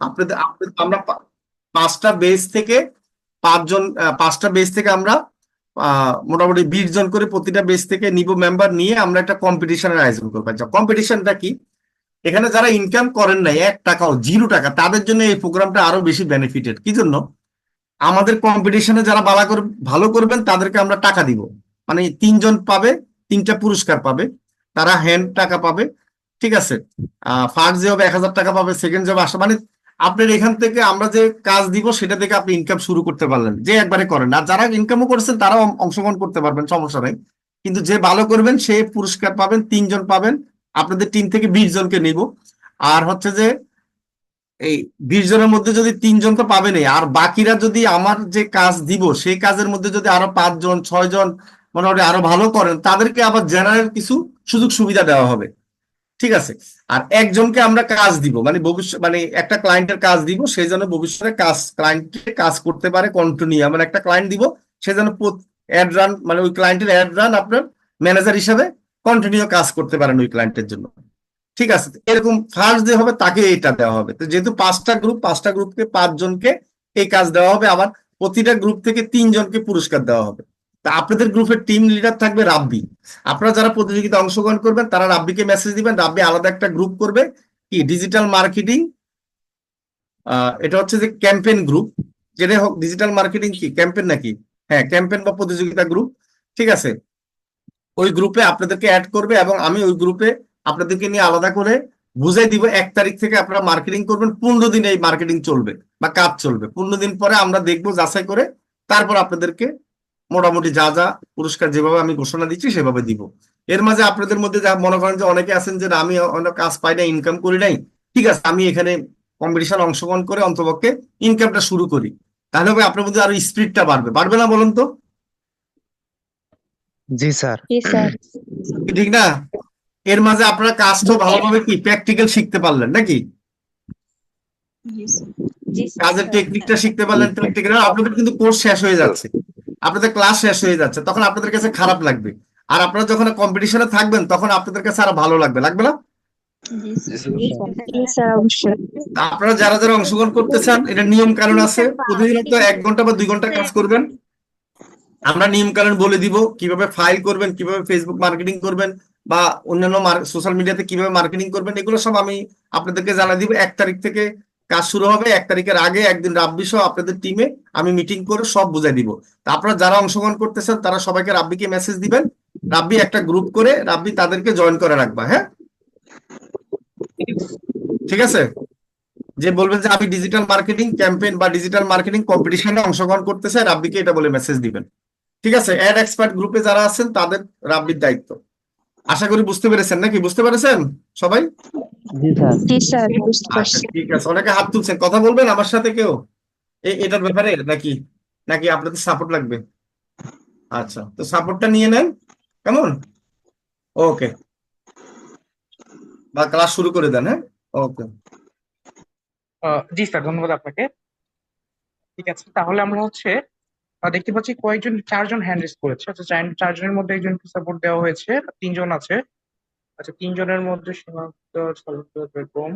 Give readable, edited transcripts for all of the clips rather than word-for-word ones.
আপনাদের আপনাদের আমরা পাঁচটা বেস থেকে পাঁচটা বেস থেকে আমরা মোটামুটি 20 জন করে প্রতিটা বেস থেকে নিব, মেম্বার নিয়ে আমরা একটা কম্পিটিশনের আয়োজন করবো। আচ্ছা, কম্পিটিশনটা কি? এখানে যারা ইনকাম করেন নাই 1 টাকাও, 0 টাকা, তাদের জন্য এই প্রোগ্রামটা আরো বেশি বেনিফিটেড। কি জন্য? আমাদের কম্পিটিশনে যারা ভালো করবেন তাদেরকে আমরা টাকা দিব। মানে 3 জন পাবে, 3টা পুরস্কার পাবে। তারা হ্যান্ড টাকা পাবে, ঠিক আছে। ফার্স্ট যে হবে 1,000 টাকা পাবে, সেকেন্ড যে হবে মানে আপনার এখান থেকে আমরা যে কাজ দিব সেটা থেকে আপনি ইনকাম শুরু করতে পারলেন, যে একবারে করেন। আর যারা ইনকামও করেছেন তারাও অংশগ্রহণ করতে পারবেন, সমস্যা নাই। কিন্তু যে ভালো করবেন সে পুরস্কার পাবেন, 3 জন পাবেন। আপনাদের টিম থেকে 20 জনকে নিব। আর হচ্ছে যে এই 20 জনের মধ্যে যদি 3 জন তো পাবেনই, আর বাকিরা যদি আমার যে কাজ দিব সেই কাজের মধ্যে যদি আরো 5 জন 6 জন মোটামুটি আরো ভালো করেন, তাদেরকে আবার জেনারেল কিছু সুযোগ সুবিধা দেওয়া হবে, ঠিক আছে। আর একজনকে আমরা কাজ দিব, মানে ভবিষ্যৎ, মানে একটা ক্লায়েন্টের কাজ দিব, সেই জন্য ভবিষ্যতে ক্লায়েন্টকে কাজ করতে পারে কন্টিনিউ। মানে একটা ক্লায়েন্ট দিব, সে যেন অ্যাড রান, মানে ওই ক্লায়েন্টের অ্যাড রান আপনার ম্যানেজার হিসাবে কন্টিনিউ কাজ করতে পারেন ওই ক্লায়েন্টের জন্য, ঠিক আছে। এরকম ফার্স্ট যে হবে তাকে এটা দেওয়া হবে। তো যেহেতু পাঁচটা গ্রুপকে 5 জনকে এই কাজ দেওয়া হবে, আবার প্রতিটা গ্রুপ থেকে 3 জনকে পুরস্কার দেওয়া হবে। তা আপনাদের গ্রুপের টিম লিডার থাকবে রাব্বি। আপনারা যারা প্রতিযোগিতা অংশগ্রহণ করবেন তারা রাব্বিকে মেসেজ দিবেন, রাব্বি আলাদা একটা গ্রুপ করবে, কি ডিজিটাল মার্কেটিং, এটা হচ্ছে যে ক্যাম্পেইন গ্রুপ। যেটা হোক, ডিজিটাল মার্কেটিং কি ক্যাম্পেইন নাকি? হ্যাঁ, ক্যাম্পেইন বা প্রতিযোগিতা গ্রুপ, ঠিক আছে। ওই গ্রুপে আপনাদেরকে অ্যাড করবে এবং আমি ওই গ্রুপে আপনাদেরকে নিয়ে আলাদা করে বুঝাই দিব। 1 তারিখ থেকে আপনারা মার্কেটিং করবেন, 15 দিন এই মার্কেটিং চলবে বা কাজ চলবে। 15 দিন পরে আমরা দেখবো যাচাই করে, তারপর আপনাদেরকে মোটামুটি যা যা পুরস্কার যেভাবে আমি ঘোষণা দিচ্ছি সেভাবে দিব। এর মাঝে আপনাদের মধ্যে যা মনে করেন যে অনেকে আছেন যে না, আমি অনেক কাজ পাই না, ইনকাম করি নাই, ঠিক আছে, আমি এখানে কম্পিটিশন অংশগ্রহণ করে অন্তপক্ষে ইনকামটা শুরু করি, তাহলে হবে আপনার মধ্যে আরো স্পিরিটটা বাড়বে, বাড়বে না বলুন তো? জি স্যার। জি স্যার। ঠিক না? এর মাঝে আপনারা কাজটা ভালোভাবে কি প্র্যাকটিক্যাল শিখতে পারলেন নাকি? জি কাজের স্যার। টেকনিকটা শিখতে পারলেন প্র্যাকটিক্যাল। আপনাদের কিন্তু কোর্স শেষ হয়ে যাচ্ছে, আপনাদের ক্লাস শেষ হয়ে যাচ্ছে, তখন আপনাদের কাছে খারাপ লাগবে। আর আপনারা যখন কম্পিটিশনে থাকবেন তখন আপনাদের কাছে আরো ভালো লাগবে, লাগবে না? জি স্যার। জি স্যার, অবশ্যই। তা আপনারা যারা যারা অংশগ্রহণ করতে চান, এটা নিয়ম কানুন আছে। প্রতিদিনত 1 ঘন্টা বা 2 ঘন্টা কাজ করবেন। আমরা নিয়ম কানুন বলে দিব, কিভাবে ফাইল করবেন, কিভাবে ফেসবুক মার্কেটিং করবেন, বা অন্যান্য সোশ্যাল মিডিয়াতে কিভাবে মার্কেটিং করবেন, এগুলো সব আমি আপনাদেরকে জানাই দিব। 1 তারিখ থেকে কাজ শুরু হবে। 1 তারিখের আগে একদিন রাব্বি সহ আপনাদের টিমে আমি মিটিং করে সব বুঝাই দিব। তা আপনারা যারা অংশগ্রহণ করতেছেন তারা সবাইকে রাব্বিকে মেসেজ দিবেন, রাব্বি একটা গ্রুপ করে রাব্বি তাদেরকে জয়েন করে রাখবা, হ্যাঁ, ঠিক আছে। যে বলবেন যে আমি ডিজিটাল মার্কেটিং ক্যাম্পেইন বা ডিজিটাল মার্কেটিং কম্পিটিশনে অংশগ্রহণ করতে চাই, রাব্বিকে এটা বলে মেসেজ দিবেন, ঠিক আছে। অ্যাড এক্সপার্ট গ্রুপে যারা আছেন তাদের রাব্বির দায়িত্ব। আশা করি বুঝতে পেরেছেন, নাকি বুঝতে পেরেছেন সবাই? জি স্যার। জি স্যার, বুঝতে আচ্ছা, পারছি। ঠিক আছে। অনেকে হাত তুলছেন, কথা বলবেন আমার সাথে কেউ এটার ব্যাপারে, নাকি নাকি আপনাদের সাপোর্ট লাগবে? আচ্ছা, তো সাপোর্টটা নিয়ে নেন, কেমন? ওকে, বা ক্লাস শুরু করে দেন, হ্যাঁ। ওকে। জি স্যার, ধন্যবাদ আপনাকে। ঠিক আছে, তাহলে আমরা হচ্ছে দেখতে পাচ্ছি কয়েকজন, 4 জন হ্যান্ড রেজ করেছে। আচ্ছা, 4 জনের মধ্যে একজনকে সাপোর্ট দেওয়া হয়েছে, 3 জন আছে। আচ্ছা, 3 জনের মধ্যে সীমান্ত সালুত বেগম।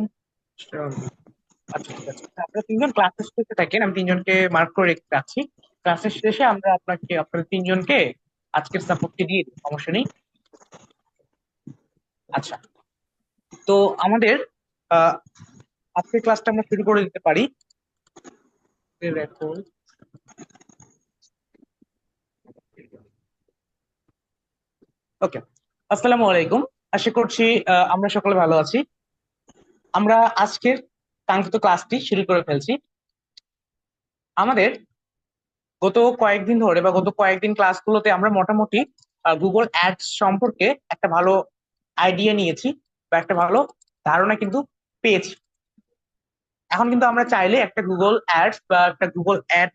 আচ্ছা, ঠিক আছে, আপনারা 3 জন ক্লাসের শেষে থাকেন, আমি 3 জনকে মার্ক করে রেখে রাখছি। ক্লাসের শেষে আমরা আপনাদের 3 জনকে আজকের সাপোর্টটি দিয়ে দিই, সমস্যা নেই। আচ্ছা, তো আমাদের আহ আজকের ক্লাসটা আমরা শুরু করে দিতে পারি। ওকে, আসসালামু আলাইকুম। আশা করছি আমরা সকলে ভালো আছি। আমরা আজকের কাঙ্ক্ষিত ক্লাসটি শুরু করে ফেলছি। আমাদের গত কয়েকদিন ধরে বা গত কয়েকদিন ক্লাসগুলোতে আমরা মোটামুটি গুগল অ্যাডস সম্পর্কে একটা ভালো আইডিয়া নিয়েছি বা একটা ভালো ধারণা কিন্তু পেয়েছি। এখন কিন্তু আমরা চাইলে একটা গুগল অ্যাডস বা একটা গুগল অ্যাড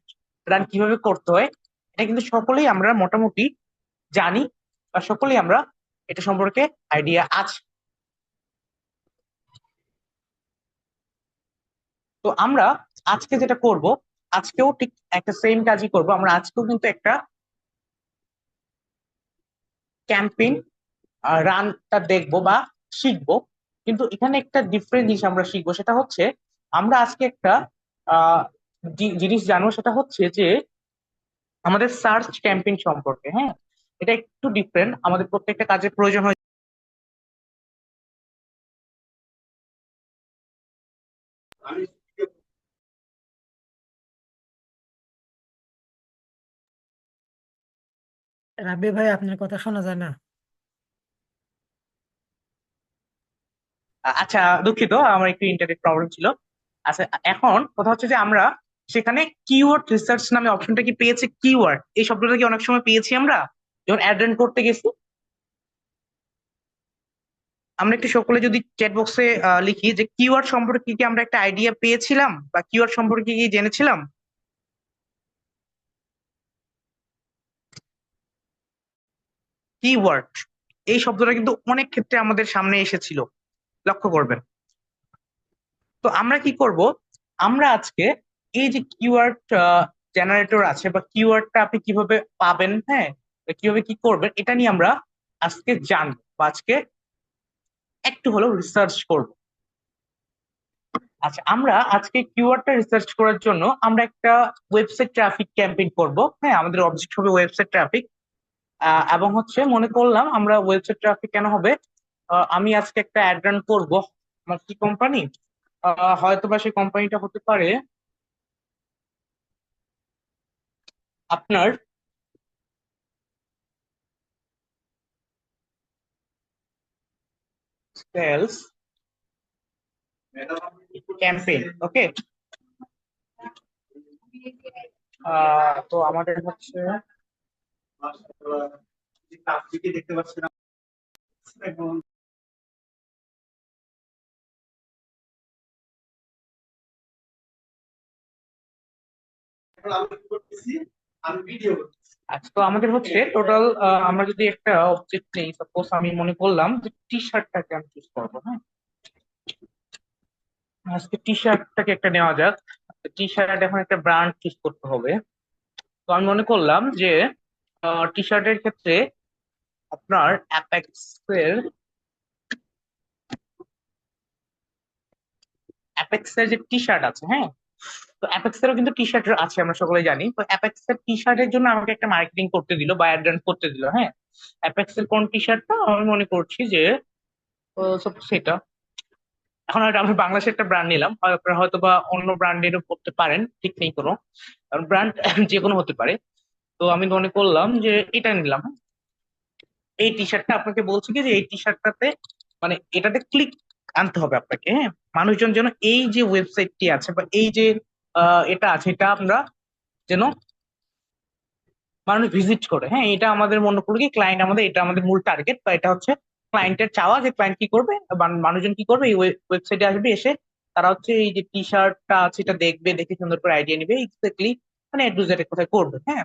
রান কিভাবে করতে হয়, এটা কিন্তু সকলেই আমরা মোটামুটি জানি বা সকলেই আমরা এটা সম্পর্কে আইডিয়া আছে। তো আমরা আজকে যেটা করব, আজকেও ঠিক একটা সেম কাজই করব। আমরা আজকেও কিন্তু একটা ক্যাম্পেইন রানটা দেখবো বা শিখবো, কিন্তু এখানে একটা ডিফারেন্ট জিনিস আমরা শিখবো, সেটা হচ্ছে আমরা আজকে একটা আহ জিনিস জানবো, সেটা হচ্ছে যে আমাদের সার্চ ক্যাম্পেইন সম্পর্কে। হ্যাঁ, এটা একটু ডিফারেন্ট, আমাদের প্রত্যেকটা কাজের প্রয়োজন হয়। রাব্বি ভাই, আপনার কথা শোনা যায় না। আচ্ছা, দুঃখিত, আমার একটু ইন্টারনেট প্রবলেম ছিল। আচ্ছা, এখন কথা হচ্ছে যে আমরা সেখানে কিওয়ার্ড রিসার্চ নামে অপশনটা কি পেয়েছি? কিওয়ার্ড এই শব্দটা কি অনেক সময় পেয়েছি আমরা যখন অ্যাড রান করতে গেছি? আমরা একটু সকলে যদি চ্যাট বক্সে লিখি যে কিওয়ার্ড সম্পর্কে কি আমরা একটা আইডিয়া পেয়েছিলাম বা কিওয়ার্ড সম্পর্কে কি জেনেছিলাম? কিওয়ার্ড এই শব্দটা কিন্তু অনেক ক্ষেত্রে আমাদের সামনে এসেছিল, লক্ষ্য করবেন। তো আমরা কি করব, আমরা আজকে এই যে কিওয়ার্ড জেনারেটর আছে বা কিওয়ার্ডটা আপনি কিভাবে পাবেন, হ্যাঁ, কিভাবে কি করবেন, এটা নিয়ে আমরা আজকে জানবো বা আজকে একটু হলেও রিসার্চ করব। আচ্ছা, আমরা আজকে কিওয়ার্ডটা রিসার্চ করার জন্য আমরা একটা ওয়েবসাইট ট্রাফিক ক্যাম্পেইন করব। হ্যাঁ, আমাদের অবজেক্ট হবে ওয়েবসাইট ট্রাফিক। এবং হচ্ছে মনে করলাম আমরা ওয়েবসাইট ট্রাফিক কেন হবে, আমি আজকে একটা অ্যাড রান করবো। আমার কি কোম্পানি, হয়তো বা সেই কোম্পানিটা হতে পারে আপনার সেলস ক্যাম্পেইন। ওকে, তো আমাদের হচ্ছে দেখতে পাচ্ছি না এখন। আমি কি করতেছি, আমি ভিডিও করতেছি। আচ্ছা, তো আমাদের হচ্ছে টোটাল, আমরা যদি একটা অবজেক্ট নেই, সাপোজ আমি মনে করলাম যে টি শার্টটাকে আমি চুজ করবো। হ্যাঁ, আজকে টি শার্টটাকে একটা নেওয়া যাক। টি শার্ট এখন একটা ব্র্যান্ড চুজ করতে হবে। তো আমি মনে করলাম যে টি শার্টের ক্ষেত্রে আপনার অ্যাপেক্স এর যে টি শার্ট আছে, হ্যাঁ, তো অ্যাপেক্স এরও কিন্তু টি শার্ট আছে, আমরা সকলে জানি। তো অ্যাপেক্স এর টি শার্টের জন্য আমাকে একটা মার্কেটিং করতে দিল বা অ্যাড রান করতে দিল। হ্যাঁ, অ্যাপেক্স এর কোন টি শার্টটা আমি মনে করছি যে সেটা। এখন হয়তো আমরা বাংলাদেশের একটা ব্র্যান্ড নিলাম, আপনারা হয়তো বা অন্য ব্র্যান্ডেরও করতে পারেন, ঠিক নেই কোনো, কারণ ব্র্যান্ড যে কোনো হতে পারে। তো আমি মনে করলাম যে এটা নিলাম। হ্যাঁ, এই টি শার্টটা আপনাকে বলছি কি যে এই টি শার্টটাতে মানে এটাতে ক্লিক আনতে হবে আপনাকে। হ্যাঁ, মানুষজন যেন এই যে ওয়েবসাইটটি আছে বা এই যে এটা আছে, এটা আমরা যেন মানুষ ভিজিট করে। হ্যাঁ, এটা আমাদের মনে করো কি ক্লায়েন্ট, আমাদের এটা আমাদের মূল টার্গেট বা এটা হচ্ছে ক্লায়েন্টের চাওয়া যে ক্লায়েন্ট কি করবে, মানুষজন কি করবে, এই ওয়েবসাইটে আসবে, এসে তারা হচ্ছে এই যে টি শার্টটা আছে এটা দেখবে, দেখে সুন্দর করে আইডিয়া নিবে এক্স্যাক্টলি মানে এ টু জেড কোথায় করবে। হ্যাঁ,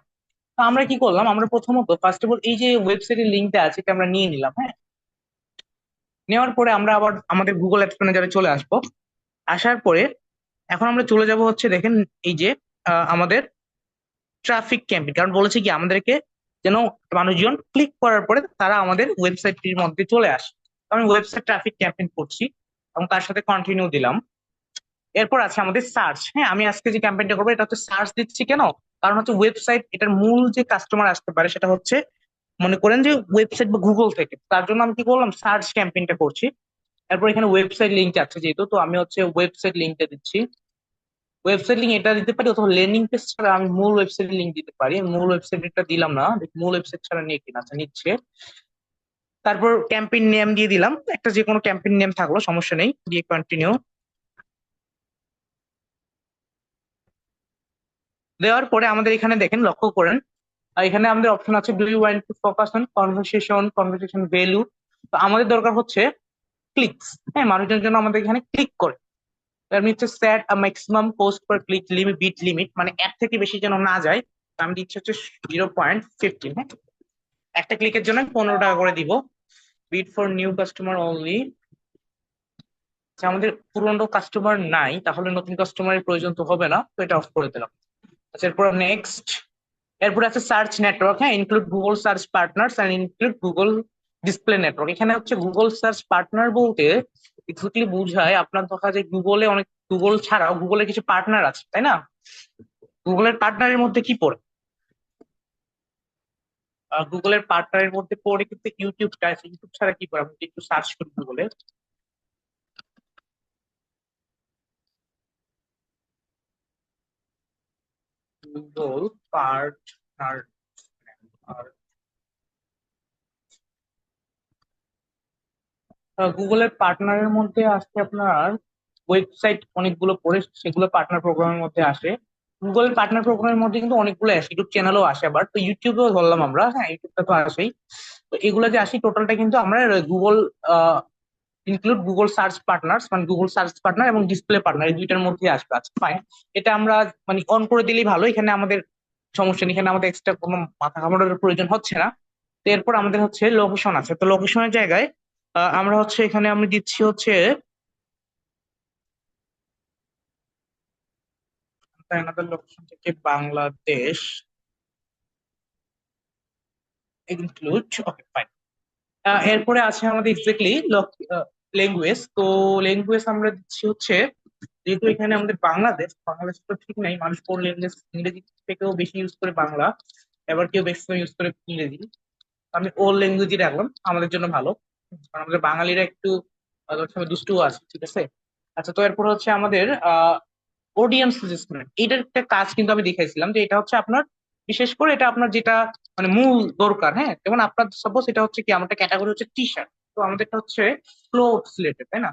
তো আমরা কি করলাম, আমরা প্রথমত ফার্স্ট অফ অল এই যে ওয়েবসাইটের লিঙ্কটা আছে এটা আমরা নিয়ে নিলাম। হ্যাঁ, নেওয়ার পরে আমরা আবার আমাদের গুগল অ্যাডস ম্যানেজারে চলে আসবো। আসার পরে এখন আমরা চলে যাব হচ্ছে দেখেন এই যে আমাদের ট্রাফিক ক্যাম্পেইন, কারণ বলেছে কি আমাদেরকে যেন মানুষজন ক্লিক করার পরে তারা আমাদের ওয়েবসাইটটির মধ্যে চলে আসে। তো আমি ওয়েবসাইট ট্রাফিক ক্যাম্পেইন করছি এবং তার সাথে কন্টিনিউ দিলাম। এরপর আছে আমাদের সার্চ। হ্যাঁ, আমি আজকে যে ক্যাম্পেইনটা করবো এটা হচ্ছে সার্চ দিচ্ছি কেন, কারণ হচ্ছে ওয়েবসাইট এটার মূল যে কাস্টমার আসতে পারে সেটা হচ্ছে মনে করেন যে ওয়েবসাইট বা গুগল থেকে। তার জন্য আমি কি করলাম, সার্চ ক্যাম্পেইনটা করছি। এরপর এখানে ওয়েবসাইট লিঙ্ক আছে যেহেতু, তো আমি হচ্ছে ওয়েবসাইট লিঙ্কটা দিচ্ছি। ওয়েবসাইট লিঙ্ক এটা দিতে পারি, অথবা ল্যান্ডিং পেজ ছাড়া আমি মূল ওয়েবসাইট লিঙ্ক দিতে পারি। মূল ওয়েবসাইটটা দিলাম না, দেখি মূল ওয়েবসাইট ছাড়া নিয়ে কিনা। আচ্ছা, নিচ্ছে। তারপর ক্যাম্পেইন নেম দিয়ে দিলাম, একটা যে কোনো ক্যাম্পেইন নেম থাকলো সমস্যা নেই, দিয়ে কন্টিনিউ দেওয়ার পরে আমাদের এখানে দেখেন, লক্ষ্য করেন, এখানে আমাদের অপশন আছে do you want to focus on conversation value. তো আমাদের দরকার হচ্ছে ক্লিকস। হ্যাঁ, মানুষজনের জন্য আমাদের এখানে ক্লিক করে। তার মানে হচ্ছে সেট আ ম্যাক্সিমাম পোস্ট পার ক্লিক লিমিট, মানে এক থেকে বেশি যেন না যায়। তো আমি দিচ্ছি হচ্ছে 0.15। হ্যাঁ, একটা ক্লিকের জন্য 15 টাকা করে দিব। Bit for new customer only. আমাদের পুরনো কাস্টমার নাই, তাহলে নতুন কাস্টমারের প্রয়োজন তো হবে না, তো এটা অফ করে দিলাম। আচ্ছা, এরপর নেক্সট। এরপর আছে সার্চ নেটওয়ার্ক। হ্যাঁ, include Google search partners and include Google display network. এখানে হচ্ছে গুগল সার্চ পার্টনার বলতে এক্স্যাক্টলি বুঝায় আপনার দেখা যায় গুগলে অনেক গুগল ছাড়াও গুগলের কিছু পার্টনার আছে, তাই না? গুগলের পার্টনারের মধ্যে কি পড়ে? গুগলের পার্টনারের মধ্যে পড়ে কিন্তু ইউটিউবটা আছে। ইউটিউব ছাড়া কি পড়ে? আমি যদি একটু সার্চ করি গুগলে, গুগল পার্টনার, গুগলের পার্টনারের মধ্যে আসছে আপনার ওয়েবসাইট অনেকগুলো পড়ে, সেগুলো পার্টনার প্রোগ্রামের মধ্যে আসে। গুগলের পার্টনার প্রোগ্রামের মধ্যে কিন্তু অনেকগুলো আসে, ইউটিউব চ্যানেলও আসে আবার, তো ইউটিউবেও ধরলাম আমরা, হ্যাঁ ইউটিউবটা তো আসেই। তো এগুলো যে আসি টোটালটা কিন্তু আমরা Google include Google search partners, মানে গুগল সার্চ পার্টনার এবং ডিসপ্লে পার্টনার এই দুইটার মধ্যে আসবে। আচ্ছা ফাইন, এটা আমরা মানে অন করে দিলেই ভালো, এখানে আমাদের সমস্যা নেই, এখানে আমাদের এক্সট্রা কোনো মাথা ঘামানোর প্রয়োজন হচ্ছে না। তো এরপর আমাদের হচ্ছে লোকেশন আছে, তো লোকেশনের জায়গায় আমরা হচ্ছে এখানে আমি দিচ্ছি হচ্ছে আমাদের লোকেশন থেকে বাংলাদেশ ইনক্লুড, ওকে ফাইন। এরপরে আছে আমাদের এক্স্যাক্টলি ল্যাঙ্গুয়েজ, তো ল্যাঙ্গুয়েজ আমরা দিচ্ছি হচ্ছে, যেহেতু এখানে আমাদের বাংলাদেশ, বাংলাদেশ তো ঠিক নাই, মানুষ কোন ল্যাঙ্গুয়েজ ইংরেজি থেকেও বেশি ইউজ করে বাংলা, এবার কেউ ম্যাক্সিমাম ইউজ করে ইংরেজি। আমি ওল ল্যাঙ্গুয়েজই রাখলাম, আমাদের জন্য ভালো, কারণ আমাদের বাঙালিরা একটু অনেক সময় দুষ্টু আছে, ঠিক আছে। আচ্ছা, তো এরপর হচ্ছে আমাদের অডিয়েন্স রিলিজমেন্ট, এটার একটা কাজ কিন্তু আমি দেখাইছিলাম যে এটা হচ্ছে আপনার, বিশেষ করে এটা আপনার যেটা মানে মূল দরকার, হ্যাঁ যেমন আপনার সাপোজ এটা হচ্ছে কি, আমাদের ক্যাটাগরি হচ্ছে টি শার্ট, তো আমাদেরটা হচ্ছে ক্লোথ রিলেটেড, তাই না?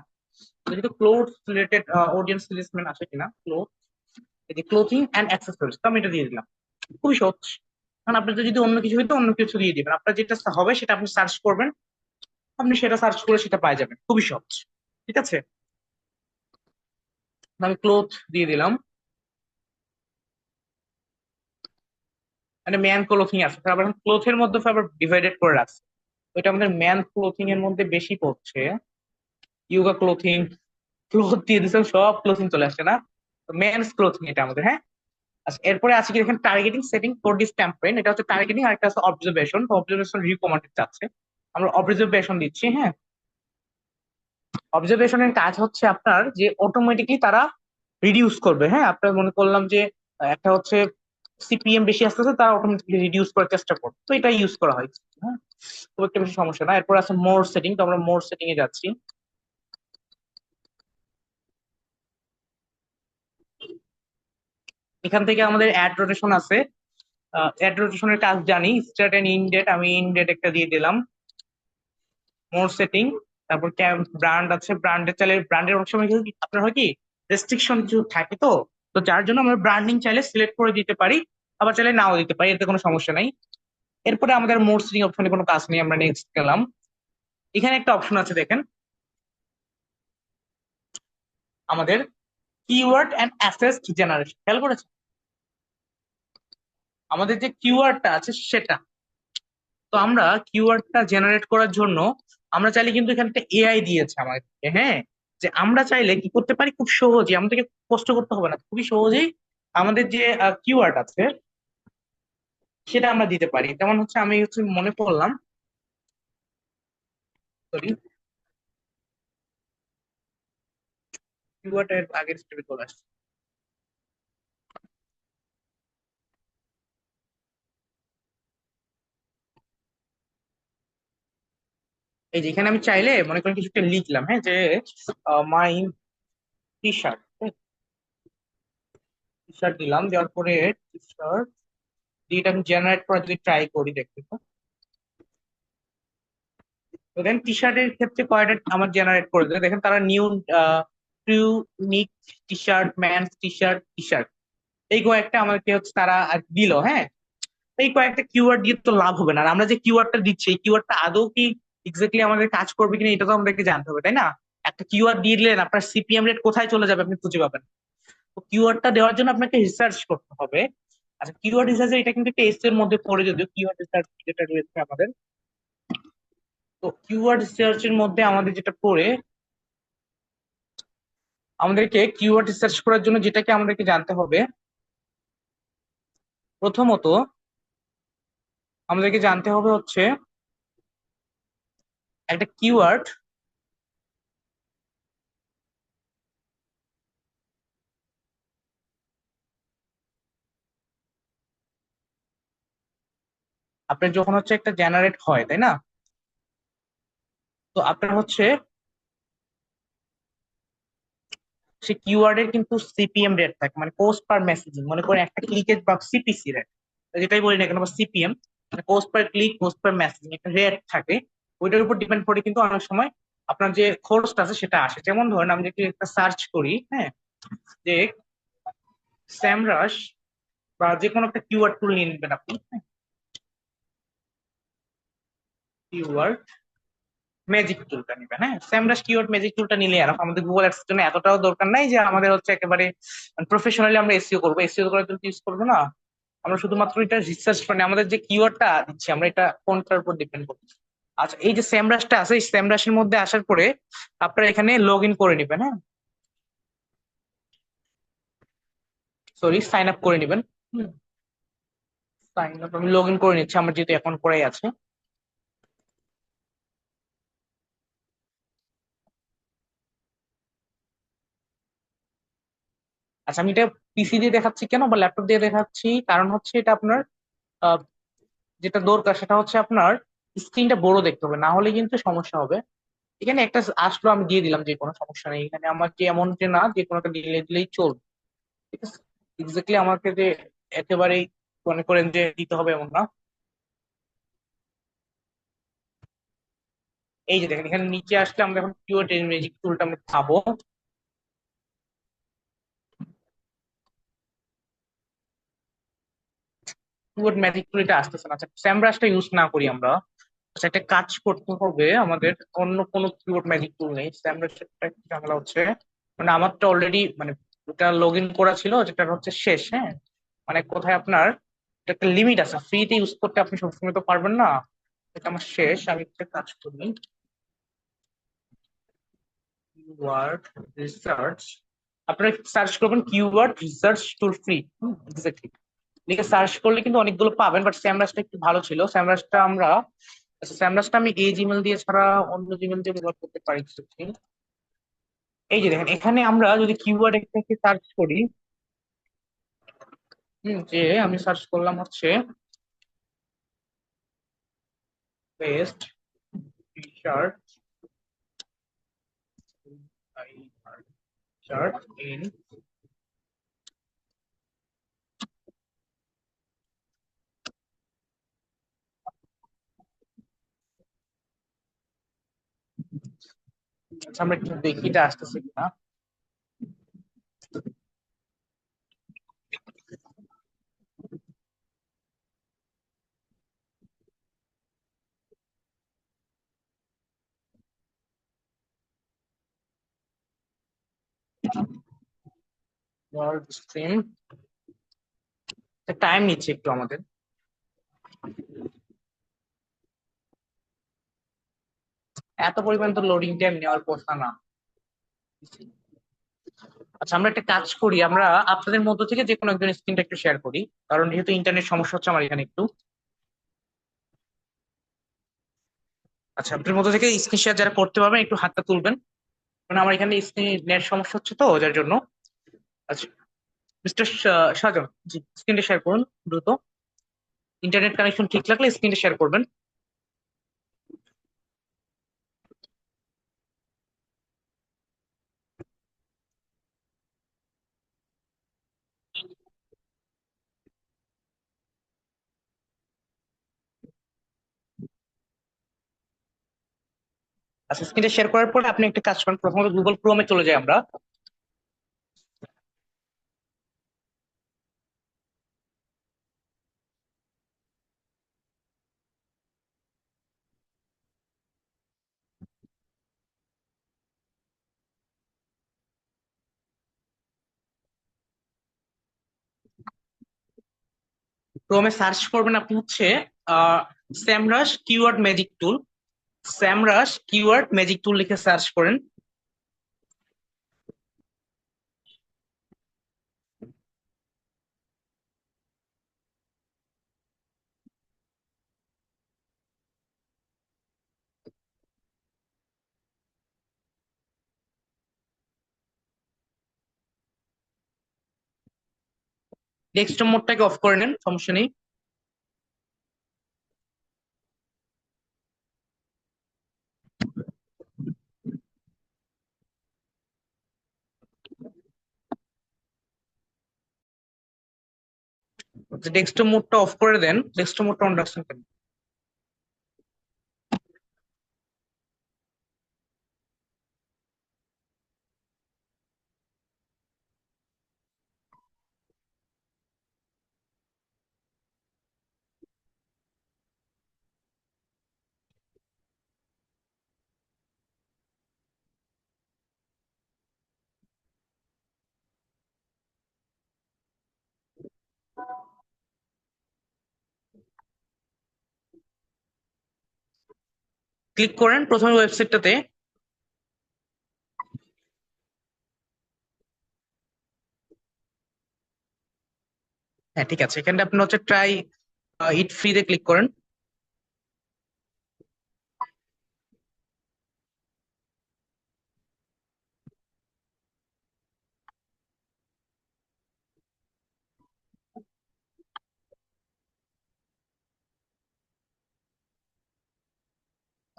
তো যেহেতু ক্লোথ রিলেটেড অডিয়েন্স রিলিজমেন্ট আছে কিনা, ক্লোথ, এই যে ক্লোথিং অ্যান্ড অ্যাক্সেসরিজ, তো আমি এটা দিয়ে দিলাম। খুবই সহজ, কারণ আপনার যদি অন্য কিছু হইতো অন্য কিছু দিয়ে দিবেন, আপনার যেটা হবে সেটা আপনি সার্চ করবেন, আপনি সেটা সার্চ করে সেটা পাই যাবেন, খুবই সহজ, ঠিক আছে। আমি ক্লোথ দিয়ে দিলাম, মানে ম্যান ক্লোথিং আছে, তারপর ক্লোথের মধ্যে আবার ডিভাইডেড করে রাখছে, ওইটা আমাদের ম্যান ক্লোথিং এর মধ্যে বেশি পড়ছে। ইয়োগা ক্লোথিং, ক্লোথ দিয়ে দিচ্ছেন, সব ক্লোথিং চলে আসছে না, তো মেন্স ক্লোথিং এটা আমাদের, হ্যাঁ। আচ্ছা, এরপরে আছে কি দেখেন, targeting setting for this campaign, এটা হচ্ছে টার্গেটিং, আর একটা আছে অবজারভেশন, অবজারভেশন রিকমান্ডেড চাচ্ছে, আমরা অবজারভেশন দিচ্ছি, হ্যাঁ। অবজারভেশনের কাজ হচ্ছে আপনার যে অটোমেটিকলি তারা রিডিউস করবে, হ্যাঁ আপনার মনে করলাম যে একটা হচ্ছে সিপিএম বেশি আসতেছে, তারা অটোমেটিকলি রিডিউস করার চেষ্টা করবে, তো এটা ইউজ করা হয়, হ্যাঁ খুব একটা বেশি সমস্যা না। এরপর আছে মোর সেটিং, তো আমরা মোর সেটিং এ যাচ্ছি। এখান থেকে আমাদের অ্যাড রোটেশন আছে, অ্যাড রোটেশনের কাজ জানি, স্টার্ট এন্ড ইন ডেট, আমি ইন ডেট একটা দিয়ে দিলাম। মোর সেটিং, তারপর ব্র্যান্ড আছে, ব্র্যান্ডের চাইলে ব্র্যান্ডের অনেক সময় কিন্তু আপনার হয় কি রেস্ট্রিকশন কিছু থাকে, তো তো যার জন্য আমরা ব্র্যান্ডিং চাইলে সিলেক্ট করে দিতে পারি, আবার চাইলে নাও দিতে পারি, এতে কোনো সমস্যা নাই। এরপরে আমাদের মোর সেটিং অপশনে কোনো কাজ নেই, আমরা নেক্সট গেলাম। এখানে একটা অপশন আছে দেখেন, আমাদের কিওয়ার্ড এন্ড অ্যাসেস্ট জেনারেশন, খেয়াল করেছেন? আমাদের যে কিওয়ার্ডটা আছে সেটা, তো আমরা কিওয়ার্ডটা জেনারেট করার জন্য আমরা চাইলে কিন্তু এখানে একটা এআই দিয়েছে আমাদেরকে, হ্যাঁ, যে আমরা চাইলে কি করতে পারি, খুব সহজেই, আমাদেরকে কষ্ট করতে হবে না, খুবই সহজেই আমাদের যে কিওয়ার্ড আছে সেটা আমরা দিতে পারি। যেমন হচ্ছে আমি হচ্ছে মনে করলাম, সরি, কিওয়ার্ড এর আগের স্টেপে চলে আসছে। এই যে এখানে আমি চাইলে মনে করেন কিছু একটা লিখলাম, হ্যাঁ, যে মাই টি শার্ট, টি শার্ট দিলাম, দেওয়ার পরে টি শার্ট দিয়ে এটা আমি জেনারেট করা যদি ট্রাই করি, দেখতে তো, তো দেন টি শার্টের ক্ষেত্রে কয়টা আমার জেনারেট করে দেয় দেখেন, তারা নিউ ট্রু নিক T shirt, man's T shirt, T shirt, এই কয়েকটা আমাদেরকে হচ্ছে তারা দিল, হ্যাঁ। এই কয়েকটা কিওয়ার্ড দিয়ে তো লাভ হবে না, আর আমরা যে কিওয়ার্ডটা দিচ্ছি এই কিওয়ার্ডটা আদৌ কি এক্স্যাক্টলি আমাদের কাজ করবে কিনা এটা তো আমাদেরকে জানতে হবে, তাই না? একটা কিওয়ার্ড দিয়ে দিলেন, আপনার সিপিএম রেট কোথায় চলে যাবে আপনি খুঁজে পাবেন, তো কিওয়ার্ডটা দেওয়ার জন্য আপনাকে রিসার্চ করতে হবে। আচ্ছা, কিওয়ার্ড রিসার্চ এটা কিন্তু একটা এস এর মধ্যে পড়ে, যদিও কিওয়ার্ড রিসার্চ যেটা রয়েছে আমাদের, তো কিওয়ার্ড রিসার্চ এর মধ্যে আমাদের যেটা পড়ে, আমাদেরকে কিওয়ার্ড রিসার্চ করার জন্য যেটাকে আমাদেরকে জানতে হবে, প্রথমত আমাদেরকে জানতে হবে হচ্ছে একটা কিওয়ার্ড আপনার যখন হচ্ছে একটা জেনারেট হয়, তাই না? তো আপনার হচ্ছে সে কিওয়ার্ডের কিন্তু সিপিএম রেট থাকে, মানে কোস্ট পার মেসেজিং। মনে করেন একটা ক্লিকের বা সিপিসি রেট, যেটাই বলি না কেন, বা সিপিএম, মানে কোস্ট পার ক্লিক, কোস্ট পার মেসেজিং, একটা রেট থাকে। ওইটার উপর ডিপেন্ড করে কিন্তু অনেক সময় আপনার যে খরচটা আছে সেটা আসে। যেমন ধরেন আমি যদি একটা সার্চ করি, হ্যাঁ, যে স্যামরাশ বা যে কোনো একটা কিওয়ার্ড টুল নিয়ে নেবেন আপনি, কিওয়ার্ড ম্যাজিক টুলটা নিবেন। হ্যাঁ, স্যামরাশ কিওয়ার্ড ম্যাজিক টুলটা নিলে আর আমাদের গুগল অ্যাডস জন্য এতটাও দরকার নাই যে আমাদের হচ্ছে একেবারে প্রফেশনালি আমরা এসইও করবো। এসইও করার জন্য ইউজ করবো না, আমরা শুধুমাত্র এটা রিসার্চ, মানে আমাদের যে কিওয়ার্ডটা দিচ্ছি আমরা এটা কোনটার উপর ডিপেন্ড করছি। আচ্ছা, এই যে স্যামরাশটা আছে, এই স্যামরাশের মধ্যে আসার পরে আপনারা এখানে লগ ইন করে নিবেন। হ্যাঁ, সরি, সাইন আপ করে নিবেন। সাইন আপ আমি লগ ইন করে নিচ্ছি, আমার যেহেতু অ্যাকাউন্ট করাই আছে। আচ্ছা, আমি এটা পিসি দিয়ে দেখাচ্ছি কেন বা ল্যাপটপ দিয়ে দেখাচ্ছি, কারণ হচ্ছে এটা আপনার আহ, যেটা দরকার সেটা হচ্ছে আপনার স্ক্রিনটা বড় দেখতে হবে, না হলে কিন্তু সমস্যা হবে। এখানে একটা আসলো, আমি দিয়ে দিলাম, যে কোনো সমস্যা নেই এখানে। আমার যে এমন যে না যে কোনো একটা দিলে দিলেই চলবে, ঠিক আছে? এক্স্যাক্টলি আমাকে যে একেবারেই মনে করেন যে দিতে হবে এমন না। এই যে দেখেন, এখানে নিচে আসলে আমরা এখন কিওয়ার্ড ম্যাজিক টুলটা আমরা পাবো। কিওয়ার্ড ম্যাজিক টুল এটা আসতেছে না। আচ্ছা, স্যামব্রাশটা ইউজ না করি আমরা। আচ্ছা, একটা কাজ করতে হবে আমাদের, অন্য কোনো কিবোর্ড ম্যাজিক টুল নেই। স্যামরাশের একটা ঝামেলা হচ্ছে, মানে আমারটা অলরেডি, মানে ওটা লগ ইন করা ছিল, যেটা হচ্ছে শেষ। হ্যাঁ, মানে কোথায় আপনার এটা একটা লিমিট আছে, ফ্রিতে ইউজ করতে আপনি সবসময় তো পারবেন না। এটা আমার শেষ। আমি একটা কাজ করি, কিওয়ার্ড রিসার্চ, আপনারা সার্চ করবেন কিওয়ার্ড রিসার্চ টুল ফ্রি। এক্স্যাক্টলি লিখে সার্চ করলে কিন্তু অনেকগুলো পাবেন, বাট স্যামরাশটা একটু ভালো ছিল। স্যামরাশটা আমরা, আচ্ছা, স্যামরাশটা আমি এই জিমেল দিয়ে ছাড়া অন্য জিমেল দিয়ে ব্যবহার করতে পারি কিছু কি? এই যে দেখেন, এখানে আমরা যদি কিওয়ার্ড একটাকে সার্চ করি, যে আমি সার্চ করলাম হচ্ছে best T shirt, shirt in, আচ্ছা আমরা একটু দেখি এটা আসতেছে কিনা। ওয়ার্ড স্ট্রিম টাইম নিচ্ছে একটু আমাদের। এত পরিমাণ তো লোডিং টাইম নেওয়ার কথা না। আচ্ছা, আমরা একটা কাজ করি, আমরা আপনাদের মধ্য থেকে যে কোনো একজন স্ক্রিনটা একটু শেয়ার করি, কারণ যেহেতু ইন্টারনেট সমস্যা হচ্ছে আমার এখানে একটু। আচ্ছা, আপনাদের মধ্যে থেকে স্ক্রিন শেয়ার যারা করতে পারবেন একটু হাতটা তুলবেন, কারণ আমার এখানে স্ক্রিন নেট সমস্যা হচ্ছে তো, যার জন্য। আচ্ছা, মিস্টার সাজন, জি, স্ক্রিনটা শেয়ার করুন দ্রুত। ইন্টারনেট কানেকশন ঠিক লাগলে স্ক্রিনটা শেয়ার করবেন। আচ্ছা, স্ক্রিনটা শেয়ার করার পরে আপনি একটা কাজ করেন, প্রথমত গুগল ক্রোমে চলে যাই আমরা। ক্রোমে সার্চ করবেন আপনি হচ্ছে Semrush keyword magic tool. Semrush keyword magic tool লিখে সার্চ করেন। ডেস্কটপ মোডটাকে অফ করে নেন, সমস্যা নেই। ডেস্কটপ মোডটা অফ করে দেন, ডেস্কটপ মোডটা অন রাখছেন কেন? ক্লিক করেন প্রথমে ওয়েবসাইটটাতে। হ্যাঁ ঠিক আছে, এখানটা আপনি হচ্ছে ট্রাই ইট ফ্রিতে ক্লিক করেন।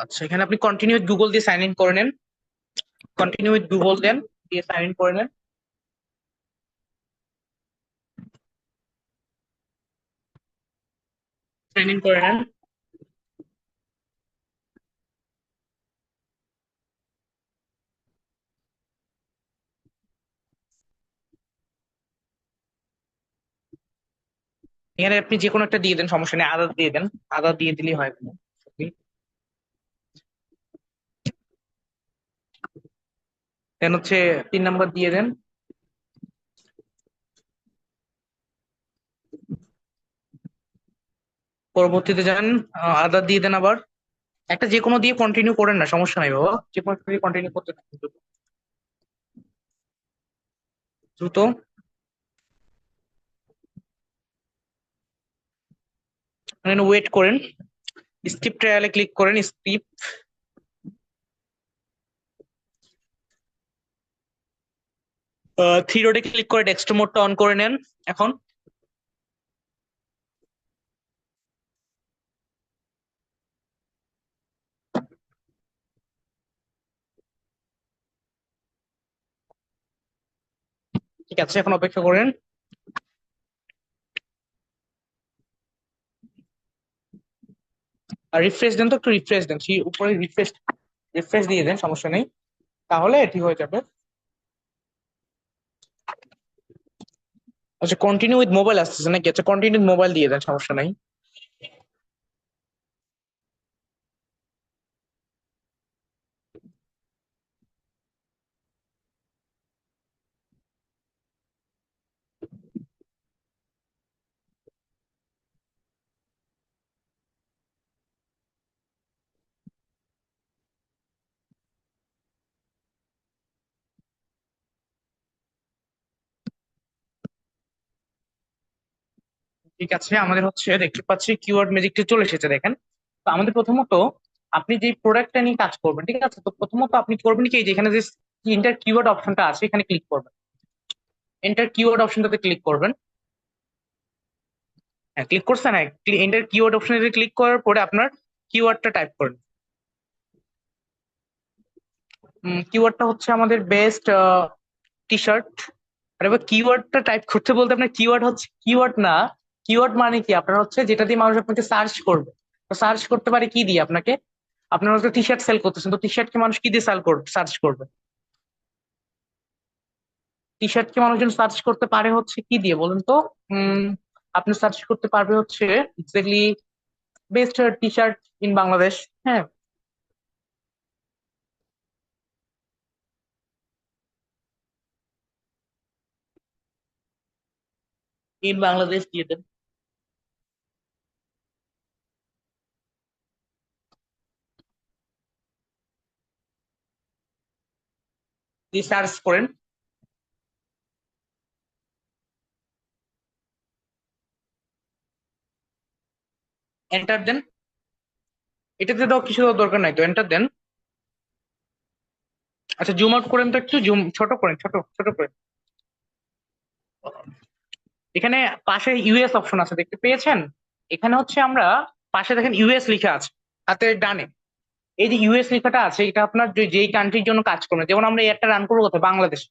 আচ্ছা, এখানে আপনি কন্টিনিউ উইথ গুগল দিয়ে সাইন ইন করে নেন। কন্টিনিউ উইথ গুগল দেন, দিয়ে সাইন ইন করে নেন। সাইন ইন করে নেন। এখানে আপনি যে কোনো একটা দিয়ে দেন, সমস্যা নেই, আদার দিয়ে দেন। আদার দিয়ে দিলেই হয়। দেন হচ্ছে 3 নাম্বার দিয়ে দেন। পরবর্তীতে যান, আদার দিয়ে দেন আবার। একটা যে কোনো দিয়ে কন্টিনিউ করেন না, সমস্যা নাই বাবা, যে কোনো একটা দিয়ে কন্টিনিউ করতে থাকুন দ্রুত দ্রুত। ওয়েট করেন, স্কিপ ট্রায়ালে ক্লিক করেন, স্কিপ। থ্রি ডটে ক্লিক করে ডেস্কটপ মোডটা অন করে নেন এখন। ঠিক আছে, এখন অপেক্ষা করেন। আর রিফ্রেশ দেন তো, একটু রিফ্রেশ দেন, সেই উপরে রিফ্রেশ রিফ্রেশ দিয়ে দেন, সমস্যা নেই, তাহলে ঠিক হয়ে যাবে। আচ্ছা, কন্টিনিউ উইথ মোবাইল আসতেছে নাকি? আচ্ছা, কন্টিনিউ মোবাইল দিয়ে দেন, সমস্যা নাই। ঠিক আছে, আমাদের হচ্ছে দেখতে পাচ্ছি কিওয়ার্ড ম্যাজিকটা চলে এসেছে, দেখেন। তো আমাদের প্রথমত আপনি যে প্রোডাক্টটা নিয়ে কাজ করবেন, ঠিক আছে, তো প্রথমত আপনি করবেন কি, যেখানে যে এন্টার কিওয়ার্ড অপশনটা আছে এখানে ক্লিক করবেন। এন্টার কিওয়ার্ড অপশনটাতে ক্লিক করবেন। হ্যাঁ, ক্লিক করছেন? হ্যাঁ, এন্টার কিওয়ার্ড অপশনে ক্লিক করার পরে আপনার কিওয়ার্ডটা টাইপ করেন। কিওয়ার্ডটা হচ্ছে আমাদের বেস্ট টি শার্ট। আর এবার কিওয়ার্ডটা টাইপ করতে বলতে আপনার কিওয়ার্ড হচ্ছে কিওয়ার্ড না। কিওয়ার্ড মানে কি, আপনার হচ্ছে যেটা দিয়ে মানুষ আপনাকে সার্চ করবে। তো সার্চ করতে পারে কি দিয়ে আপনাকে? আপনার হচ্ছে টি শার্ট সেল করতেছেন, তো টি শার্ট কে মানুষ কি দিয়ে সার্চ করবে? টি শার্ট কে মানুষজন সার্চ করতে পারে হচ্ছে কি দিয়ে বলেন তো? উম আপনি সার্চ করতে পারবে হচ্ছে exactly best T shirt in Bangladesh. হ্যাঁ, ইন বাংলাদেশ দিয়ে দেন, দিয়ে সার্চ করেন। এন্টার দেন। এটাতে তো কিছু দরকার নাই, তো এন্টার দেন। আচ্ছা, জুম আউট করেন তো, একটু জুম ছোট করেন, ছোট ছোট করেন। এখানে পাশে ইউএস অপশন আছে, দেখতে পেয়েছেন? এখানে হচ্ছে আমরা পাশে দেখেন ইউএস লেখা আছে হাতের ডানে। এই যে ইউএস লেখাটা আছে, এটা আপনার যেই কান্ট্রির জন্য কাজ করবেন, যেমন আমরা একটা রান করবো কোথায়, বাংলাদেশ,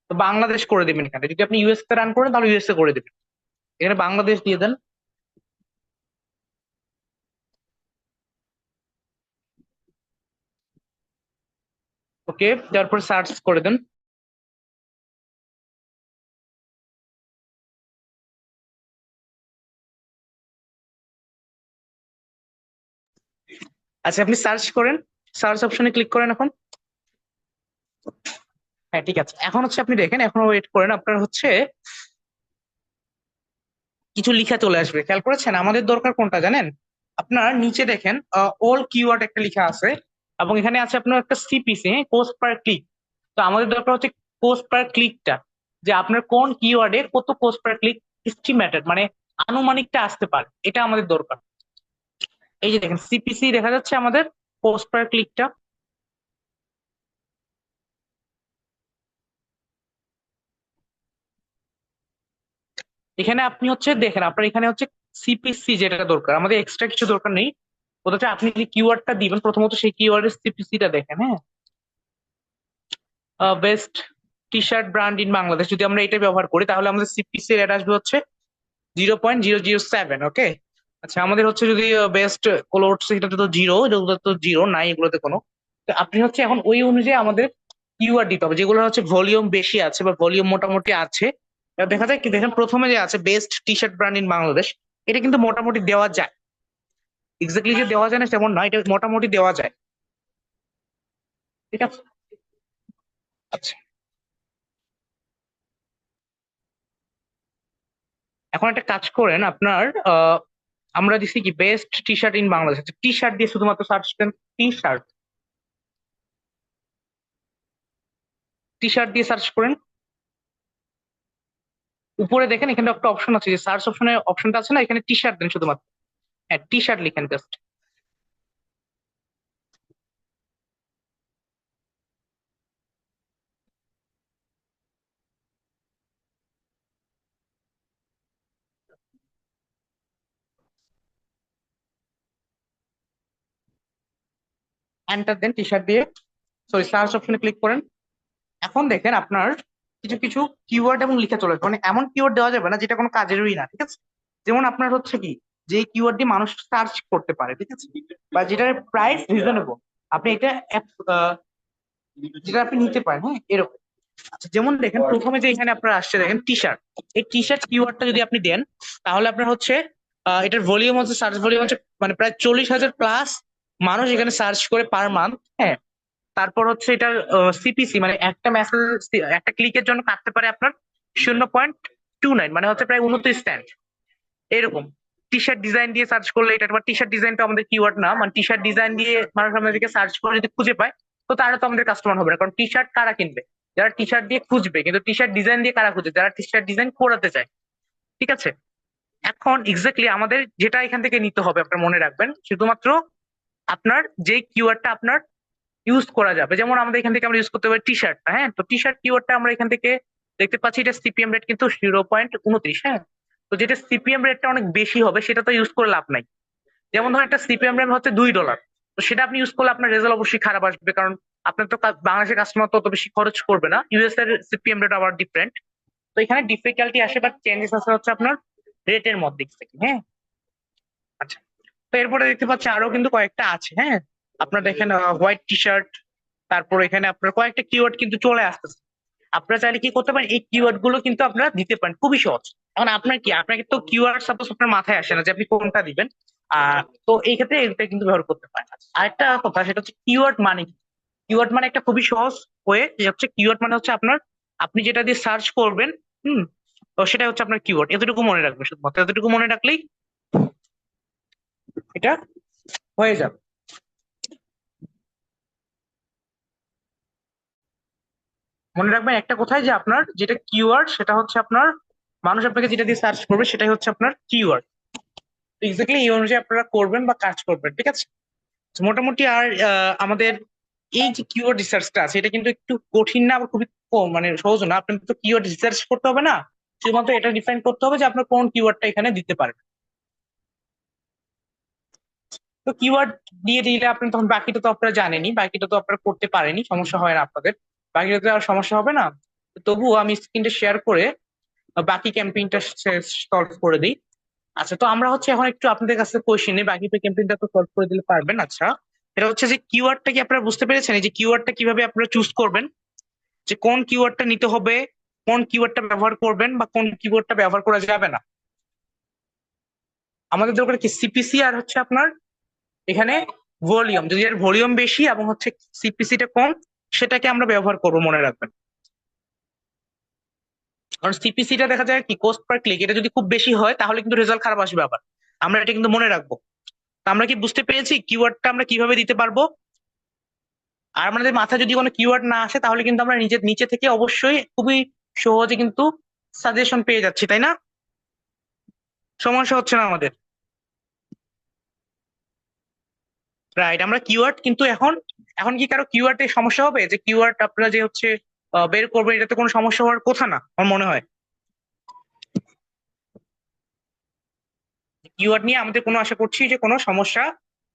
তো বাংলাদেশ করে দেবেন এখানে। যদি আপনি ইউএস তে রান করেন তাহলে ইউএসএ করে দেবেন। এখানে বাংলাদেশ দিয়ে দেন। ওকে, তারপর সার্চ করে দেন। আচ্ছা, আপনি সার্চ করেন, সার্চ অপশনে ক্লিক করেন এখন। হ্যাঁ, ঠিক আছে। এখন হচ্ছে আপনি দেখেন, এখনো ওয়েট করেন, আপনার হচ্ছে কিছু লিখা চলে আসবে। খেয়াল করেছেন? আমাদের দরকার কোনটা জানেন? আপনার নিচে দেখেন অল কিওয়ার্ড একটা লেখা আছে, এবং এখানে আছে আপনার একটা সিপিসি, কোস্ট পার ক্লিক। তো আমাদের দরকার হচ্ছে কোস্ট পার ক্লিকটা, যে আপনার কোন কিওয়ার্ডে কত কোস্ট পার ক্লিক এস্টিমেটেড, মানে আনুমানিকটা আসতে পারে, এটা আমাদের দরকার। এই যে দেখেন সিপিসি দেখা যাচ্ছে আমাদের কোস্ট পার ক্লিকটা। এখানে আপনি হচ্ছে দেখেন, আপনার এখানে হচ্ছে সিপিসি যেটা দরকার, আমাদের এক্সট্রা কিছু দরকার নেই। ওটা হচ্ছে আপনি যে কিওয়ার্ডটা দিবেন প্রথমত সেই কিওয়ার্ডের সিপিসিটা দেখেন। হ্যাঁ, best T shirt brand in Bangladesh, যদি আমরা এটা ব্যবহার করি তাহলে আমাদের সিপিসি রেট আসবে হচ্ছে 0.007। ওকে, আচ্ছা, আমাদের হচ্ছে যদি বেস্ট ক্লোথস, এটাতে তো জিরো, এগুলো তো জিরো নাই এগুলোতে কোনো। তো আপনি হচ্ছে এখন ওই অনুযায়ী আমাদের কিওয়ার্ড দিতে হবে, যেগুলো হচ্ছে ভলিউম বেশি আছে বা ভলিউম মোটামুটি আছে। দেখা যায় কি, দেখেন প্রথমে যে আছে best T shirt brand in Bangladesh, এটা কিন্তু মোটামুটি দেওয়া যায়। এক্স্যাক্টলি যে দেওয়া যায় না তেমন নয়, এটা মোটামুটি দেওয়া যায়। ঠিক আছে, আচ্ছা। এখন একটা কাজ করেন আপনার, আমরা দিচ্ছি কি best T shirt in Bangladesh, T shirt দিয়ে শুধুমাত্র সার্চ করেন। টি শার্ট, টি শার্ট দিয়ে সার্চ করেন। উপরে দেখেন এখানে একটা অপশন আছে, যে সার্চ অপশনে অপশনটা আছে না, এখানে টি শার্ট দেন শুধুমাত্র। হ্যাঁ, টি শার্ট লিখেন জাস্ট। এন্টার দেন টি শার্ট দিয়ে, সরি সার্চ অপশনে ক্লিক করেন। এখন দেখেন আপনার কিছু কিছু কিওয়ার্ড এবং লিখে চলে আসবে, মানে এমন কিওয়ার্ড দেওয়া যাবে না যেটা কোনো কাজেরই না। ঠিক আছে, যেমন আপনার হচ্ছে কি, যে কিওয়ার্ড দিয়ে মানুষ সার্চ করতে পারে, ঠিক আছে, বা যেটার প্রাইস রিজনেবল, আপনি এটা যেটা আপনি নিতে পারেন। হ্যাঁ, এরকম। আচ্ছা, যেমন দেখেন প্রথমে যে এখানে আপনার আসছে দেখেন টি শার্ট, এই টি শার্ট কিওয়ার্ডটা যদি আপনি দেন তাহলে আপনার হচ্ছে এটার ভলিউম হচ্ছে, সার্চ ভলিউম হচ্ছে মানে প্রায় 40,000 প্লাস মানুষ এখানে সার্চ করে পার মান্থ। হ্যাঁ, তারপর হচ্ছে এটার সিপিসি, মানে একটা মেসেজ, একটা ক্লিকের জন্য কাটতে পারে আপনার 0.29, মানে হচ্ছে প্রায় 29 সেন্ট এরকম। টি শার্ট ডিজাইন দিয়ে সার্চ করলে, এটা টি শার্ট ডিজাইনটা আমাদের কিওয়ার্ড না, মানে টি শার্ট ডিজাইন দিয়ে মানুষ আমাদেরকে সার্চ করে যদি খুঁজে পায়, তো তারা তো আমাদের কাস্টমার হবে না, কারণ টি শার্ট কারা কিনবে? যারা টি শার্ট দিয়ে খুঁজবে। কিন্তু টি শার্ট ডিজাইন দিয়ে কারা খুঁজে? যারা টি শার্ট ডিজাইন করাতে চায়। ঠিক আছে, এখন এক্স্যাক্টলি আমাদের যেটা এখান থেকে নিতে হবে আপনার মনে রাখবেন, শুধুমাত্র আপনার যে কিওয়ার্ডটা আপনার ইউজ করা যাবে। যেমন আমাদের এখান থেকে আমরা ইউজ করতে পারি টি শার্টটা। হ্যাঁ, তো টি শার্ট কিওয়ার্ডটা আমরা এখান থেকে দেখতে পাচ্ছি, এটা সিপিএম রেট কিন্তু 0.29। হ্যাঁ, তো যেটা সিপিএম রেটটা অনেক বেশি হবে সেটা তো ইউজ করে লাভ নাই। যেমন ধরুন একটা সিপিএম রেট হচ্ছে $2, তো সেটা আপনি ইউজ করলে আপনার রেজাল্ট অবশ্যই খারাপ আসবে, কারণ আপনার তো বাংলাদেশের কাস্টমার তো অত বেশি খরচ করবে না, ইউএস এর সিপিএম রেট আবার ডিফারেন্ট। তো এখানে ডিফিকাল্টি আসে বা চেঞ্জেস আসে হচ্ছে আপনার রেটের মধ্যে থেকে। হ্যাঁ, আচ্ছা। তো এরপরে দেখতে পাচ্ছি আরো কিন্তু কয়েকটা আছে। হ্যাঁ, আপনার দেখেন হোয়াইট টি শার্ট, তারপর এখানে আপনার কয়েকটা কিওয়ার্ড কিন্তু চলে আসতেছে। আপনারা চাইলে কি করতে পারেন, এই কিওয়ার্ড গুলো কিন্তু আপনারা দিতে পারেন, খুবই সহজ। এখন আপনার কি, আপনাকে তো কিওয়ার্ড সাপোজ আপনার মাথায় আসে না যে আপনি কোনটা দিবেন। তো এই ক্ষেত্রে এটা কিন্তু ব্যবহার করতে পারেন। আরেকটা কথা, সেটা হচ্ছে কিওয়ার্ড মানে কি। কিওয়ার্ড মানে একটা খুবই সহজ ওয়ে, যে হচ্ছে কিওয়ার্ড মানে হচ্ছে আপনার, আপনি যেটা দিয়ে সার্চ করবেন, হুম, তো সেটা হচ্ছে আপনার কিওয়ার্ড। এতটুকু মনে রাখবেন, শুধুমাত্র এতটুকু মনে রাখলেই এটা হয়ে যাবে। মনে রাখবেন একটা কথাই, যে আপনার যেটা কিওয়ার্ড সেটা হচ্ছে আপনার, মানুষ আপনাকে যেটা দিয়ে সার্চ করবে সেটাই হচ্ছে আপনার কিওয়ার্ড। এক্স্যাক্টলি এই অনুযায়ী আপনারা করবেন বা কাজ করবেন। ঠিক আছে, তো মোটামুটি আর আমাদের এই যে কিওয়ার্ড রিসার্চটা আছে, এটা কিন্তু একটু কঠিন না, আবার খুবই মানে সহজ না। আপনার তো কিওয়ার্ড রিসার্চ করতে হবে না, শুধুমাত্র এটা ডিফাইন করতে হবে যে আপনার কোন কিওয়ার্ডটা এখানে দিতে পারবেন। তো কিওয়ার্ড দিয়ে দিলে আপনি তখন বাকিটা তো আপনারা জানেনই, বাকিটা তো আপনারা করতে পারেনি, সমস্যা হয় না আপনাদের, বাকিটাতে আর সমস্যা হবে না। তবুও আমি স্ক্রিনটা শেয়ার করে বাকি ক্যাম্পেইনটা সলভ করে দিই। আচ্ছা, তো আমরা হচ্ছে এখন একটু আপনাদের কাছে কোয়েশ্চেন নিই, বাকি ক্যাম্পেইনটা তো সলভ করে দিলে পারবেন। আচ্ছা, এটা হচ্ছে যে কিওয়ার্ডটা কি আপনারা বুঝতে পেরেছেন? এই যে কিওয়ার্ডটা কিভাবে আপনারা চুজ করবেন, যে কোন কিওয়ার্ডটা নিতে হবে, কোন কিওয়ার্ডটা ব্যবহার করবেন বা কোন কিওয়ার্ডটা ব্যবহার করা যাবে না। আমাদের দরকার কি সিপিসি আর হচ্ছে আপনার এখানে ভলিউম। যদি এর ভলিউম বেশি এবং হচ্ছে সিপিসিটা কম, সেটাকে আমরা ব্যবহার করবো, মনে রাখবেন। কারণ সিপিসিটা দেখা যায় কি কোস্ট পার ক্লিক, এটা যদি খুব বেশি হয় তাহলে কিন্তু রেজাল্ট খারাপ আসবে আবার। আমরা এটা কিন্তু মনে রাখবো। তো আমরা কি বুঝতে পেরেছি কিওয়ার্ডটা আমরা কিভাবে দিতে পারবো? আর আমাদের মাথায় যদি কোনো কিওয়ার্ড না আসে তাহলে কিন্তু আমরা নিজের নিচে থেকে অবশ্যই খুবই সহজে কিন্তু সাজেশন পেয়ে যাচ্ছি, তাই না? সমস্যা হচ্ছে না আমাদের, রাইট? আমরা কিওয়ার্ড কিন্তু এখন এখন কি কারো কিওয়ার্ডে সমস্যা হবে? যে কিওয়ার্ড আপনারা যে হচ্ছে বের করবেন, এটাতে কোনো সমস্যা হওয়ার কথা না আমার মনে হয়। কিওয়ার্ড নিয়ে আমাদের কোনো আশা করছি যে কোনো সমস্যা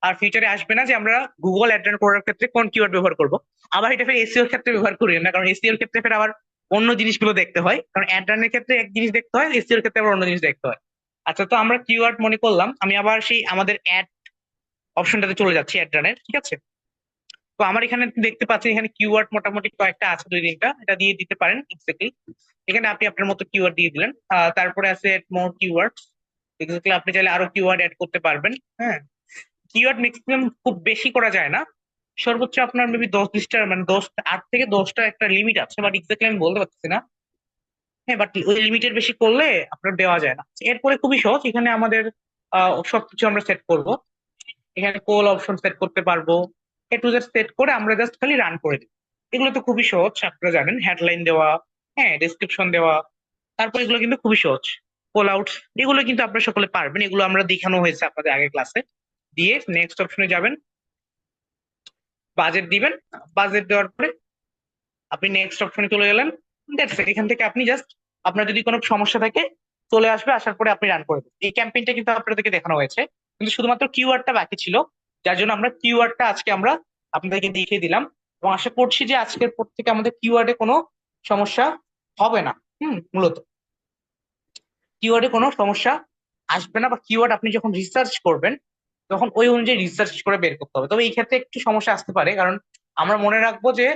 আর ফিউচারে আসবে না, যে আমরা গুগল অ্যাড রান করার ক্ষেত্রে কোন কিওয়ার্ড ব্যবহার করব। আবার এটা ফের এসইও এর ক্ষেত্রে ব্যবহার করি না, কারণ এসইও এর ক্ষেত্রে ফের আবার অন্য জিনিসগুলো দেখতে হয়। কারণ অ্যাড রানের ক্ষেত্রে এক জিনিস দেখতে হয়, এসইও এর ক্ষেত্রে আবার অন্য জিনিস দেখতে হয়। আচ্ছা, তো আমরা কিওয়ার্ড মনে করলাম। আমি আবার সেই আমাদের অ্যাড অপশনটাতে চলে যাচ্ছি, অ্যাড রানের, ঠিক আছে? তো আমার এখানে দেখতে পাচ্ছি এখানে কিওয়ার্ড মোটামুটি কয়েকটা আছে, 2-3টা, এটা দিয়ে দিতে পারেন এক্স্যাক্টলি। এখানে আপনি আপনার মতো কিওয়ার্ড দিয়ে দিলেন। তারপরে আছে মোর কিওয়ার্ড, এক্স্যাক্টলি আপনি চাইলে আরো কিওয়ার্ড অ্যাড করতে পারবেন। হ্যাঁ, কিওয়ার্ড ম্যাক্সিমাম খুব বেশি করা যায় না, সর্বোচ্চ আপনার মেবি 10-20টা, মানে 8 থেকে 10টা একটা লিমিট আছে, বাট এক্স্যাক্টলি আমি বলতে পারছি না। হ্যাঁ, বাট ওই লিমিটের বেশি করলে আপনার দেওয়া যায় না। এরপরে খুবই সহজ, এখানে আমাদের সবকিছু আমরা সেট করব। এখানে কোল অপশন সেট করতে পারবো, এ টু জেড সেট করে আমরা জাস্ট খালি রান করে দিই। এগুলো তো খুবই সহজ, আপনারা জানেন, হেডলাইন দেওয়া, হ্যাঁ, ডেসক্রিপশন দেওয়া, তারপর এগুলো কিন্তু খুবই সহজ। কল আউট, এগুলো কিন্তু আপনারা সকলে পারবেন, এগুলো আমরা দেখানো হয়েছে আপনাদের আগের ক্লাসে। দিয়ে নেক্সট অপশনে যাবেন, বাজেট দিবেন। বাজেট দেওয়ার পরে আপনি নেক্সট অপশনে চলে গেলেন। That's it. এখান থেকে আপনি জাস্ট, আপনার যদি কোনো সমস্যা থাকে চলে আসবে, আসার পরে আপনি রান করে দেবেন। এই ক্যাম্পেইনটা কিন্তু আপনাদেরকে দেখানো হয়েছে, কিন্তু শুধুমাত্র কিওয়ার্ডটা বাকি ছিল, যার জন্য আমরা কিওয়ার্ডটা আজকে আমরা আপনাদেরকে দেখিয়ে দিলাম। এবং আশা করছি যে আজকের পর থেকে আমাদের কিওয়ার্ডে কোনো সমস্যা হবে না। মূলত কিওয়ার্ডে কোনো সমস্যা আসবে না, বা কিওয়ার্ড আপনি যখন রিসার্চ করবেন তখন ওই অনুযায়ী রিসার্চ করে বের করতে হবে। তবে এই ক্ষেত্রে একটু সমস্যা আসতে পারে, কারণ আমরা মনে রাখবো যে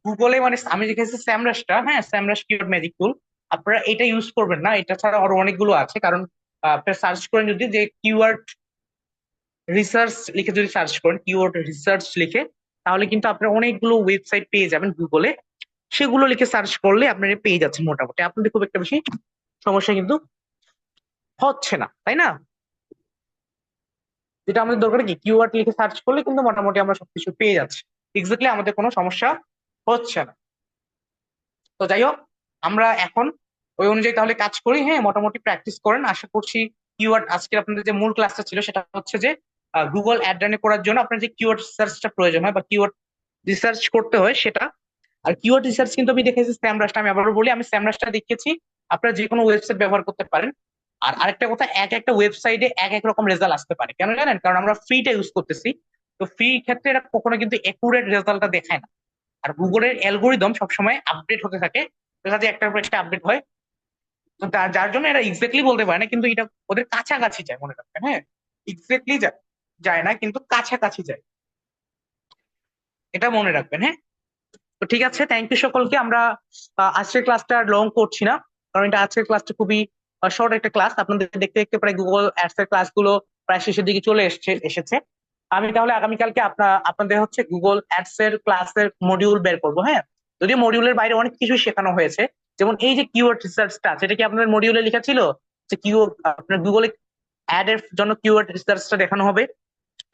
গুগলে, মানে আমি দেখেছি স্যামরাসটা, হ্যাঁ, স্যামরাস কিওয়ার্ড ম্যাজিক টুল, আপনারা এটা ইউজ করবেন না। এটা ছাড়া আরো অনেকগুলো আছে, কারণ আপনারা সার্চ করেন যদি, যে কিওয়ার্ড রিসার্চ লিখে যদি সার্চ করেন, কিওয়ার্ড রিসার্চ লিখে, তাহলে কিন্তু আপনারা অনেকগুলো ওয়েবসাইট পেয়ে যাবেন গুগলে। সেগুলো লিখে সার্চ করলে আপনারা পেয়ে যাচ্ছেন, মোটামুটি আপনাদের খুব একটা বেশি সমস্যা কিন্তু হচ্ছে না, তাই না? যেটা আমাদের দরকার কি, কিওয়ার্ড লিখে সার্চ করলে কিন্তু মোটামুটি আমরা সবকিছু পেয়ে যাচ্ছি, এক্স্যাক্টলি আমাদের কোনো সমস্যা হচ্ছে না। তো যাই হোক, আমরা এখন ওই অনুযায়ী তাহলে কাজ করি। হ্যাঁ, মোটামুটি প্র্যাকটিস করেন। আশা করছি কিওয়ার্ড, আজকে আপনাদের যে মূল ক্লাসটা ছিল সেটা হচ্ছে যে গুগল অ্যাড রান করার জন্য আপনার যে কিওয়ার্ড সার্চটা প্রয়োজন হয় বা কিওয়ার্ড রিসার্চ করতে হয় সেটা। আর কিওয়ার্ড রিসার্চ কিন্তু আমি দেখেছি স্যামরাসটা, আমি আবারও বলি, আমি স্যামরাসটা দেখিয়েছি। আপনারা যে কোনো ওয়েবসাইট ব্যবহার করতে পারেন। আর আরেকটা কথা, এক একটা ওয়েবসাইটে এক এক রকম রেজাল্ট আসতে পারে, কেন জানেন? কারণ আমরা ফ্রিটা ইউজ করতেছি। তো ফ্রি ক্ষেত্রে এটা কখনো কিন্তু একুরেট রেজাল্টটা দেখায় না। আর গুগলের অ্যালগোরিদম সবসময় আপডেট হতে থাকে, দেখা যায় একটার পর একটা আপডেট হয়। তো যার জন্য এরা এক্স্যাক্টলি বলতে পারে না, কিন্তু এটা ওদের কাছাকাছি যায়, মনে রাখবেন। হ্যাঁ, এক্স্যাক্টলি যায় না, কিন্তু কাছাকাছি যায়, এটা মনে রাখবেন। হ্যাঁ, তো ঠিক আছে, থ্যাংক ইউ সকলকে। আমরা আজকের ক্লাসটা লং করছি না, কারণ এটা আজকের ক্লাসটা খুবই শর্ট একটা ক্লাস। আপনাদের দেখতে দেখতে প্রায় গুগল অ্যাডস এর ক্লাসগুলো প্রায় শেষের দিকে চলে এসেছে। আমি তাহলে আগামীকালকে আপনাদের হচ্ছে গুগল অ্যাডস এর ক্লাসের মডিউল বের করবো। হ্যাঁ, যদিও মডিউলের বাইরে অনেক কিছু শেখানো হয়েছে, যেমন এই যে কিওয়ার্ড রিসার্চটা, সেটা কি আপনাদের মডিউলে লেখা ছিল যে আপনার গুগলে অ্যাড এর জন্য কিওয়ার্ড রিসার্চটা দেখানো হবে?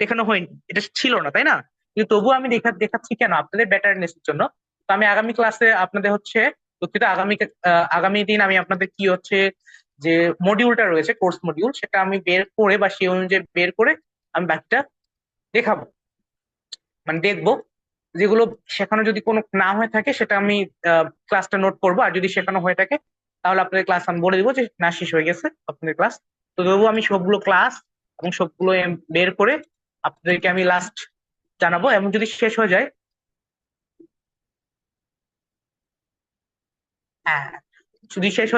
দেখানো হয়নি, এটা ছিল না, তাই না? কিন্তু তবুও আমি দেখাচ্ছি কেন, আপনাদের বেটারনেস এর জন্য। তো আমি আগামী ক্লাসে আপনাদের হচ্ছে, দুঃখিত, আগামী দিন আমি আপনাদের কি হচ্ছে যে মডিউলটা রয়েছে, কোর্স মডিউল, সেটা আমি বের করে বা সেই অনুযায়ী বের করে আমি বাকিটা দেখাবো, মানে দেখবো। যেগুলো শেখানো যদি কোনো না হয়ে থাকে সেটা আমি ক্লাসটা নোট করবো, আর যদি শেখানো হয়ে থাকে তাহলে আপনাদের ক্লাস আমি বলে দিবো যে না, শেষ হয়ে গেছে আপনাদের ক্লাস। তো তবুও আমি সবগুলো ক্লাস এবং সবগুলো বের করে আপনাদেরকে আমি লাস্ট জানাবো। এবং যদি শেষ হয়ে যায়, হ্যাঁ, যদি শেষ হয়ে